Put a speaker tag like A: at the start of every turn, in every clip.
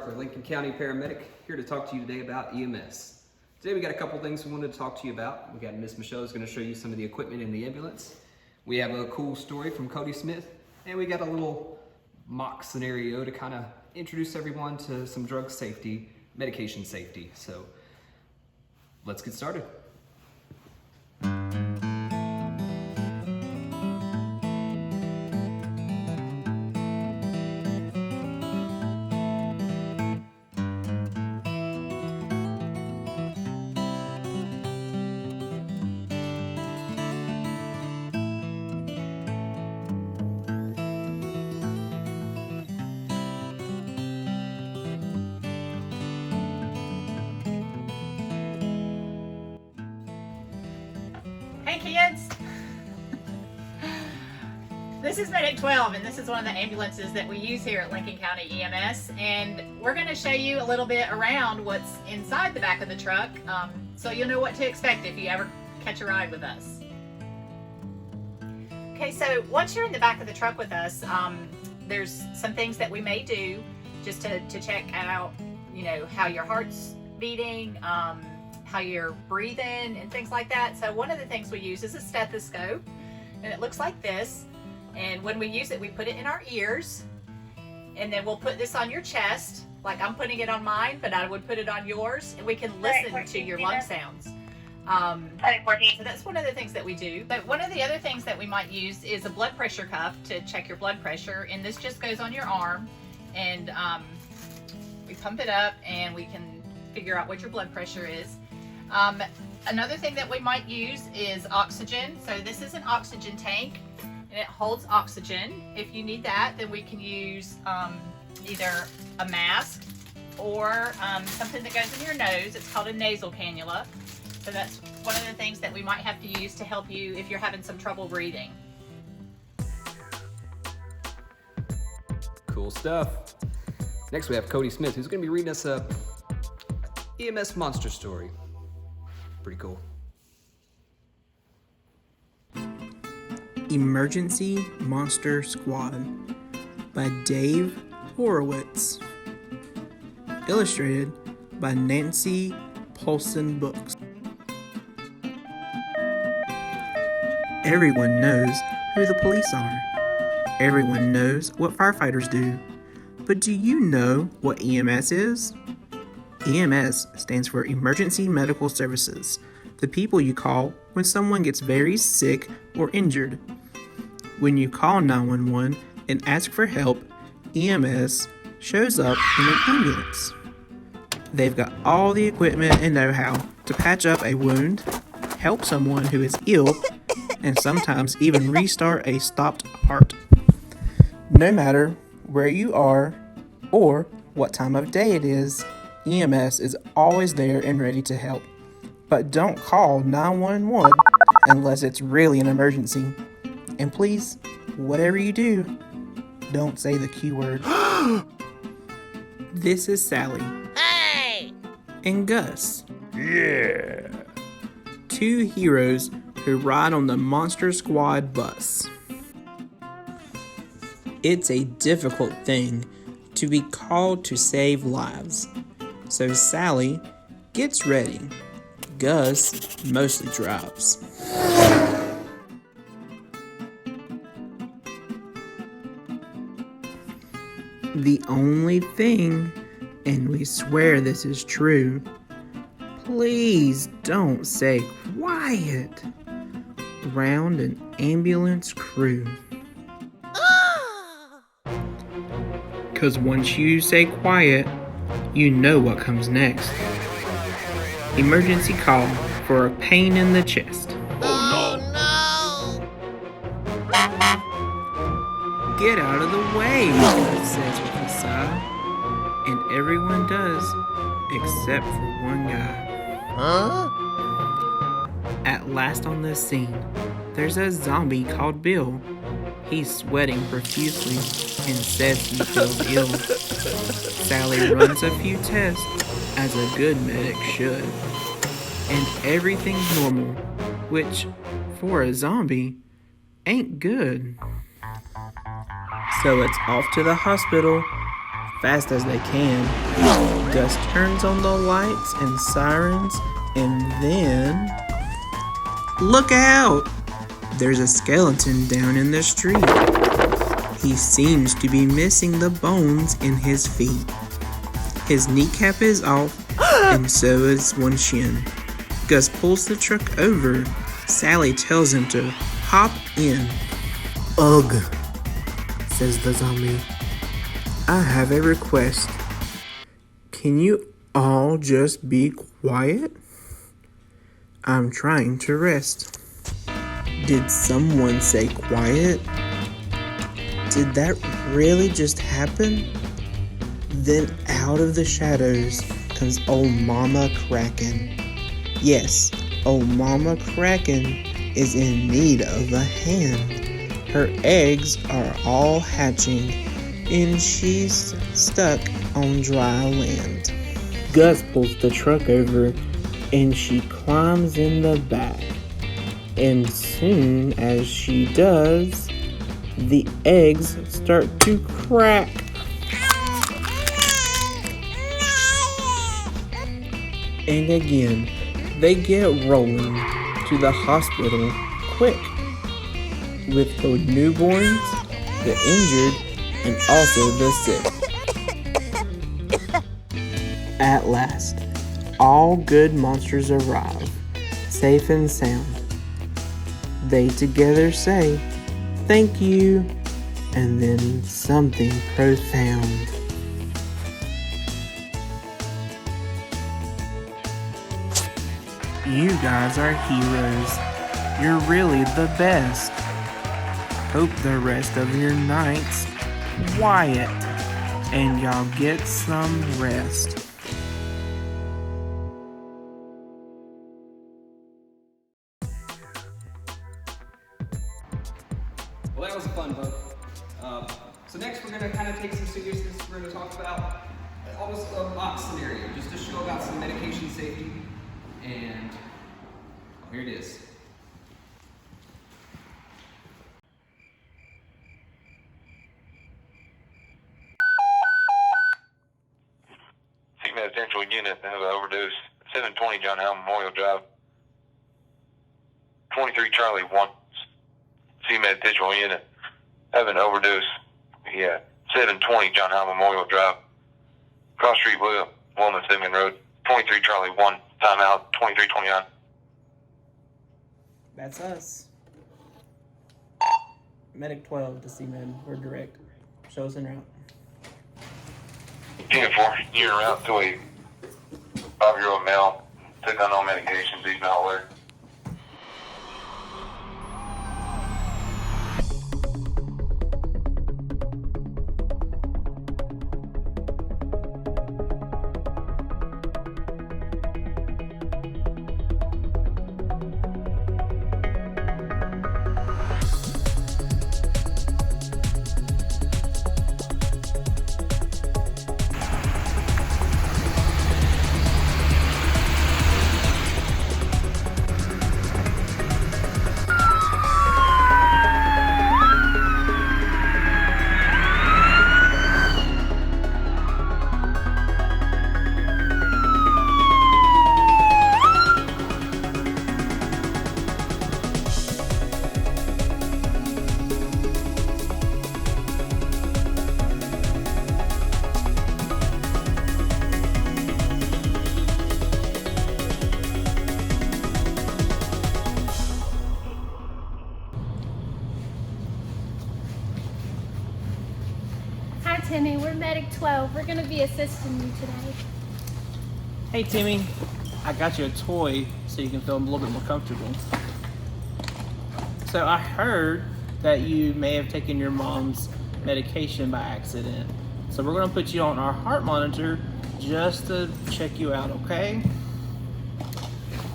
A: Arthur, Lincoln County paramedic, here to talk to you today about EMS. Today we got a couple things we wanted to talk to you about. We got Miss Michelle is going to show you some of the equipment in the ambulance. We have a cool story from Cody Smith, and we got a little mock scenario to kind of introduce everyone to some drug safety, medication safety. So let's get started.
B: Hey kids! This is Medic 12 and this is one of the ambulances that we use here at Lincoln County EMS, and we're going to show you a little bit around what's inside the back of the truck so you'll know what to expect if you ever catch a ride with us. Okay, so once you're in the back of the truck with us, there's some things that we may do just to check out, you know, how your heart's beating, how you're breathing and things like that. So one of the things we use is a stethoscope, and it looks like this, and when we use it we put it in our ears, and then we'll put this on your chest like I'm putting it on mine, but I would put it on yours, and we can listen to your lung sounds. So that's one of the things that we do. But one of the other things that we might use is a blood pressure cuff to check your blood pressure, and this just goes on your arm, and we pump it up and we can figure out what your blood pressure is. Another thing that we might use is oxygen. So this is an oxygen tank, and it holds oxygen. If you need that, then we can use either a mask or something that goes in your nose. It's called a nasal cannula. So that's one of the things that we might have to use to help you if you're having some trouble breathing.
A: Cool stuff. Next we have Cody Smith, who's going to be reading us a EMS monster story. Pretty cool.
C: Emergency Monster Squad by Dave Horowitz. Illustrated by Nancy Paulson Books. Everyone knows who the police are. Everyone knows what firefighters do. But do you know what EMS is? EMS stands for Emergency Medical Services, the people you call when someone gets very sick or injured. When you call 911 and ask for help, EMS shows up in an ambulance. They've got all the equipment and know-how to patch up a wound, help someone who is ill, and sometimes even restart a stopped heart. No matter where you are or what time of day it is, EMS is always there and ready to help. But don't call 911 unless it's really an emergency. And please, whatever you do, don't say the Q word. This is Sally.
D: Hey!
C: And Gus.
D: Yeah!
C: Two heroes who ride on the Monster Squad bus. It's a difficult thing to be called to save lives. So Sally gets ready. Gus mostly drives. The only thing, and we swear this is true, please don't say quiet around an ambulance crew. 'Cause once you say quiet, you know what comes next. Emergency call for a pain in the chest.
D: Oh no!
C: Get out of the way, it says with a sigh. And everyone does, except for one guy.
D: Huh?
C: At last on the scene, there's a zombie called Bill. He's sweating profusely and says he feels ill. Sally runs a few tests, as a good medic should. And everything's normal, which, for a zombie, ain't good. So it's off to the hospital Fast as they can, Gus turns on the lights and sirens, and then... Look out! There's a skeleton down in the street. He seems to be missing the bones in his feet. His kneecap is off, and so is one shin. Gus pulls the truck over. Sally tells him to hop in. Ugh, says the zombie. I have a request. Can you all just be quiet? I'm trying to rest. Did someone say quiet? Did that really just happen? Then out of the shadows comes old Mama Kraken. Yes, old Mama Kraken is in need of a hand. Her eggs are all hatching, and she's stuck on dry land. Gus pulls the truck over, and she climbs in the back. And soon as she does, the eggs start to crack. And again, they get rolling to the hospital quick with the newborns, the injured, and also the sick. At last, all good monsters arrive, safe and sound. They together say, "Thank you," and then something profound. You guys are heroes. You're really the best. Hope the rest of your night's quiet and y'all get some rest.
A: Well, that was a fun book. So next we're going to kind of take some seriousness. We're going to talk about almost a mock scenario, just to show about some medication safety. And here it is.
E: CMS Central Unit have an overdose. 720 John Howell Memorial Drive. 23 Charlie 1. CMS Central Unit have an overdose. Yeah, 720 John Howell Memorial Drive. Cross Street Wilma Sigmund Road. 23 Charlie 1. Timeout 2329.
C: That's us. Medic 12 to C-Med. We're direct. Show us en route.
E: Unit 4, you're en route to a 5-year-old male. Took unknown medications. He's not alert.
F: Timmy, we're Medic 12. We're going to be assisting you today.
C: Hey Timmy, I got you a toy so you can feel a little bit more comfortable. So I heard that you may have taken your mom's medication by accident. So we're going to put you on our heart monitor just to check you out, okay?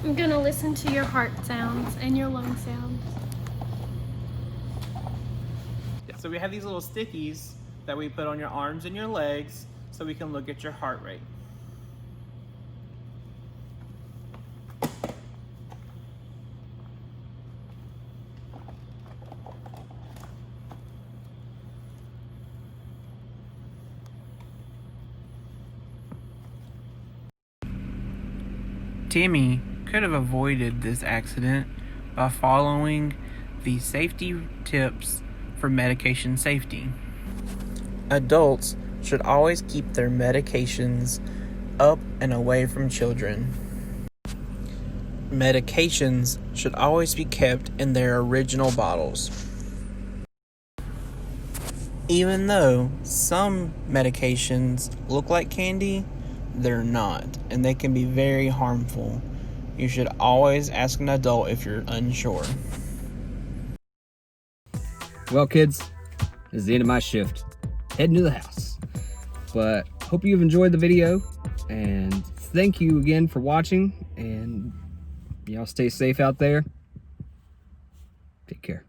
F: I'm going to listen to your heart sounds and your lung sounds.
C: So we have these little stickies that we put on your arms and your legs so we can look at your heart rate. Timmy could have avoided this accident by following the safety tips for medication safety. Adults should always keep their medications up and away from children. Medications should always be kept in their original bottles. Even though some medications look like candy, they're not, and they can be very harmful. You should always ask an adult if you're unsure.
A: Well, kids, this is the end of my shift. Heading to the house. But hope you've enjoyed the video, and thank you again for watching, and y'all stay safe out there. Take care.